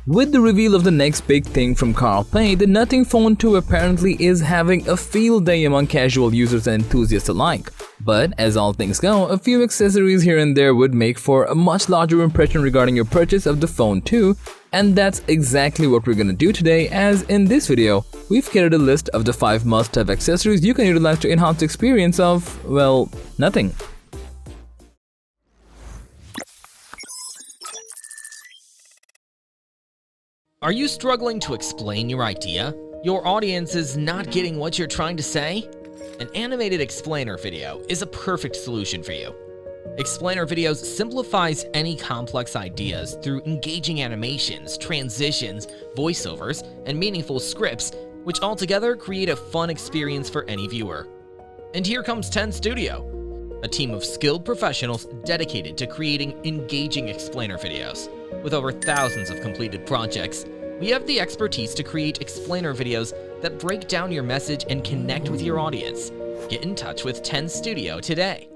With the reveal of the next big thing from Carl Pei, the Nothing Phone 2 apparently is having a field day among casual users and enthusiasts alike. But as all things go, a few accessories here and there would make for a much larger impression regarding your purchase of the Phone 2, and that's exactly what we're gonna do today, as in this video, we've created a list of the 5 must-have accessories you can utilize to enhance the experience of, well, nothing. Are you struggling to explain your idea? Your audience is not getting what you're trying to say? An animated explainer video is a perfect solution for you. Explainer videos simplifies any complex ideas through engaging animations, transitions, voiceovers, and meaningful scripts, which altogether create a fun experience for any viewer. And here comes 10 Studio, a team of skilled professionals dedicated to creating engaging explainer videos. With over thousands of completed projects, we have the expertise to create explainer videos that break down your message and connect with your audience. Get in touch with 10 Studio today.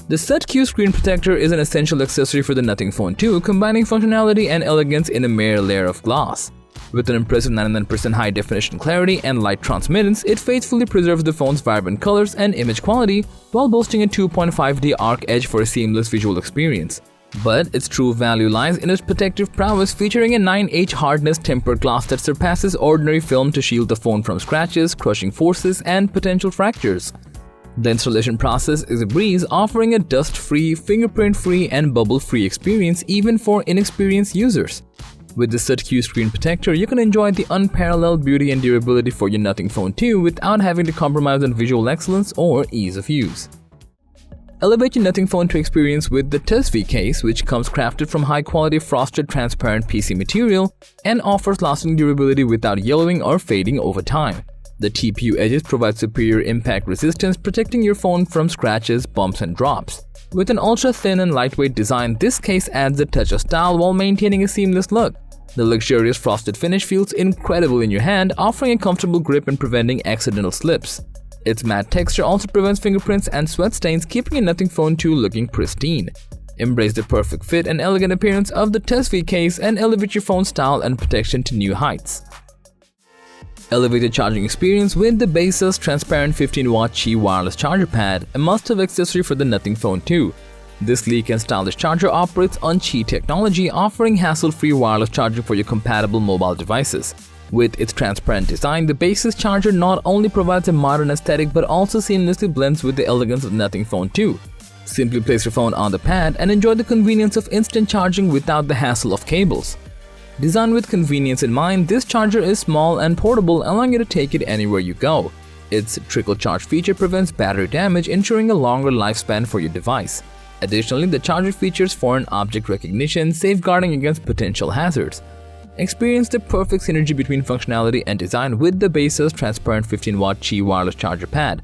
The Suttkue screen protector is an essential accessory for the Nothing Phone 2, combining functionality and elegance in a mere layer of glass. With an impressive 99% high-definition clarity and light transmittance, it faithfully preserves the phone's vibrant colors and image quality while boasting a 2.5D arc edge for a seamless visual experience. But its true value lies in its protective prowess, featuring a 9H hardness tempered glass that surpasses ordinary film to shield the phone from scratches, crushing forces, and potential fractures. The installation process is a breeze, offering a dust-free, fingerprint-free, and bubble-free experience even for inexperienced users. With the Suttkue screen protector, you can enjoy the unparalleled beauty and durability for your Nothing Phone 2 without having to compromise on visual excellence or ease of use. Elevate your Nothing Phone 2 experience with the Tussvie Case, which comes crafted from high-quality frosted transparent PC material and offers lasting durability without yellowing or fading over time. The TPU edges provide superior impact resistance, protecting your phone from scratches, bumps, and drops. With an ultra-thin and lightweight design, this case adds a touch of style while maintaining a seamless look. The luxurious frosted finish feels incredible in your hand, offering a comfortable grip and preventing accidental slips. Its matte texture also prevents fingerprints and sweat stains, keeping your Nothing Phone 2 looking pristine. Embrace the perfect fit and elegant appearance of the Tussvie Case and elevate your phone's style and protection to new heights. Elevate the charging experience with the Baseus transparent 15-watt Qi wireless charger pad, a must-have accessory for the Nothing Phone 2. This sleek and stylish charger operates on Qi technology, offering hassle-free wireless charging for your compatible mobile devices. With its transparent design, the Baseus charger not only provides a modern aesthetic but also seamlessly blends with the elegance of Nothing Phone 2. Simply place your phone on the pad and enjoy the convenience of instant charging without the hassle of cables. Designed with convenience in mind, this charger is small and portable, allowing you to take it anywhere you go. Its trickle charge feature prevents battery damage, ensuring a longer lifespan for your device. Additionally, the charger features foreign object recognition, safeguarding against potential hazards. Experience the perfect synergy between functionality and design with the Baseus transparent 15-watt Qi wireless charger pad.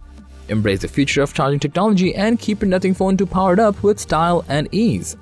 Embrace the future of charging technology and keep your Nothing Phone 2 powered up with style and ease.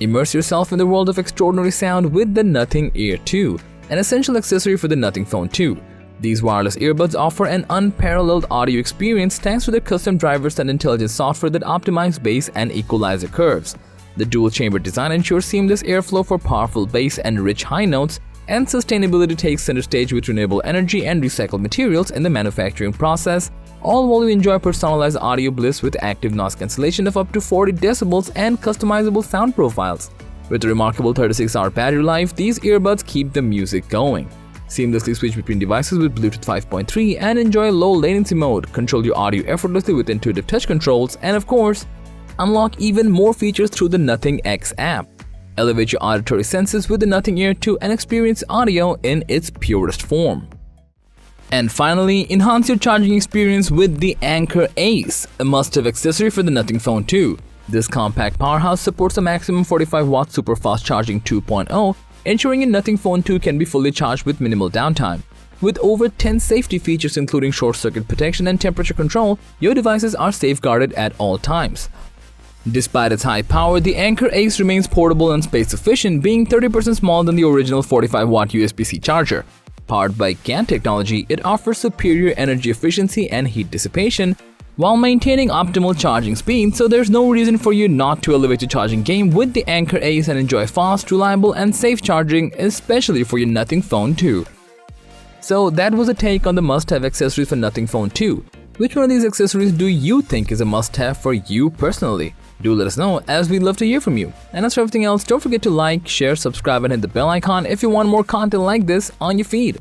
Immerse yourself in the world of extraordinary sound with the Nothing Ear 2, an essential accessory for the Nothing Phone 2. These wireless earbuds offer an unparalleled audio experience thanks to their custom drivers and intelligent software that optimize bass and equalizer curves. The dual-chamber design ensures seamless airflow for powerful bass and rich high notes, and sustainability takes center stage with renewable energy and recycled materials in the manufacturing process, all while you enjoy personalized audio bliss with active noise cancellation of up to 40 decibels and customizable sound profiles. With a remarkable 36-hour battery life, these earbuds keep the music going. Seamlessly switch between devices with Bluetooth 5.3 and enjoy low latency mode, control your audio effortlessly with intuitive touch controls, and of course, unlock even more features through the Nothing X app. Elevate your auditory senses with the Nothing Ear 2 and experience audio in its purest form. And finally, enhance your charging experience with the Anker ACE, a must-have accessory for the Nothing Phone 2. This compact powerhouse supports a maximum 45-watt super fast charging 2.0, ensuring your Nothing Phone 2 can be fully charged with minimal downtime. With over 10 safety features including short-circuit protection and temperature control, your devices are safeguarded at all times. Despite its high power, the Anker ACE remains portable and space-efficient, being 30% smaller than the original 45-watt USB-C charger. Powered by GaN technology, it offers superior energy efficiency and heat dissipation, while maintaining optimal charging speed, so there's no reason for you not to elevate your charging game with the Anker ACE and enjoy fast, reliable, and safe charging, especially for your Nothing Phone 2. So that was a take on the must-have accessories for Nothing Phone 2. Which one of these accessories do you think is a must-have for you personally? Do let us know, as we'd love to hear from you. And as for everything else, don't forget to like, share, subscribe, and hit the bell icon if you want more content like this on your feed.